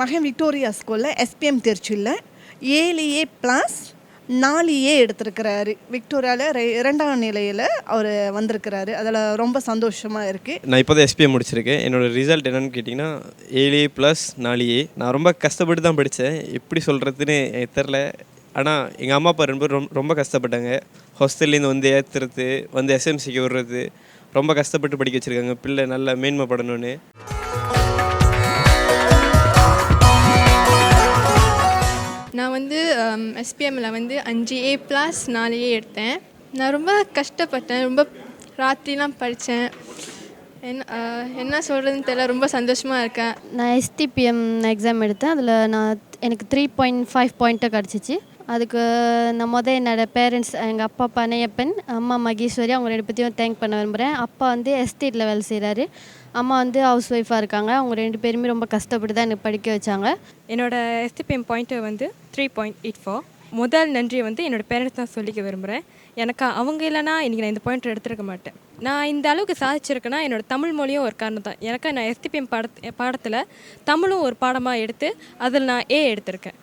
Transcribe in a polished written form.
மகன் விக்டோரியா ஸ்கூலில் எஸ்பிஎம் திருச்சியில் 7A ப்ளஸ் 4A எடுத்திருக்கிறாரு. விக்டோரியாவில் 2ஆம் நிலையில் அவர் வந்திருக்கிறாரு. அதில் ரொம்ப சந்தோஷமாக இருக்குது. நான் இப்போ தான் எஸ்பிஎம் முடிச்சிருக்கேன். என்னோடய ரிசல்ட் என்னென்னு கேட்டிங்கன்னா 7A ப்ளஸ் 4A. நான் ரொம்ப கஷ்டப்பட்டு தான் படித்தேன். எப்படி சொல்கிறதுன்னு எனக்கு தெரில. ஆனால் எங்கள் அம்மா அப்பா 2 பேரும் ரொம்ப கஷ்டப்பட்டாங்க. ஹாஸ்டல்லேருந்து வந்து ஏற்றுறது, வந்து எஸ்எம்சிக்கு விடுறது, ரொம்ப கஷ்டப்பட்டு படிக்க வச்சுருக்காங்க. பிள்ளை நல்லா மேன்மைப்படணும்னு. நான் வந்து எஸ்பிஎம்மில் வந்து 5A ப்ளஸ் 4A எடுத்தேன். நான் ரொம்ப கஷ்டப்பட்டேன், ரொம்ப ராத்திரிலாம் படித்தேன். என்ன சொல்கிறதுன்னு தெரியல, ரொம்ப சந்தோஷமாக இருக்கேன். நான் எஸ்டிபிஎம் எக்ஸாம் எடுத்தேன். அதில் எனக்கு 3.5 பாயிண்ட்டு கிடச்சிச்சு. அதுக்கு நான் என்னோடய பேரண்ட்ஸ், எங்கள் அப்பா பனையப்பன், அம்மா மகேஸ்வரி, அவங்க 2 பேர்த்தையும் தேங்க் பண்ண விரும்புகிறேன். அப்பா வந்து எஸ்டேட்டில் வேலை செய்கிறாரு, அம்மா வந்து ஹவுஸ் ஒய்ஃபாக இருக்காங்க. அவங்க 2 பேருமே ரொம்ப கஷ்டப்பட்டு தான் எனக்கு படிக்க வச்சாங்க. என்னோடய எஸ்டிபிஎம் பாயிண்ட்டு வந்து 3.84. முதல் நன்றியை வந்து என்னோடய பேரண்ட்ஸ் தான் சொல்லிக்க விரும்புகிறேன். எனக்கு அவங்க இல்லைனா இன்றைக்கி நான் இந்த பாயிண்ட் எடுத்துருக்க மாட்டேன். நான் இந்த அளவுக்கு சாதிச்சிருக்கேன்னா என்னோடய தமிழ் மொழியும் ஒரு காரணம் தான். எனக்கு நான் எஸ்டிபிஎம் பாடத்தில் தமிழும் ஒரு பாடமாக எடுத்து அதில் நான் A எடுத்திருக்கேன்.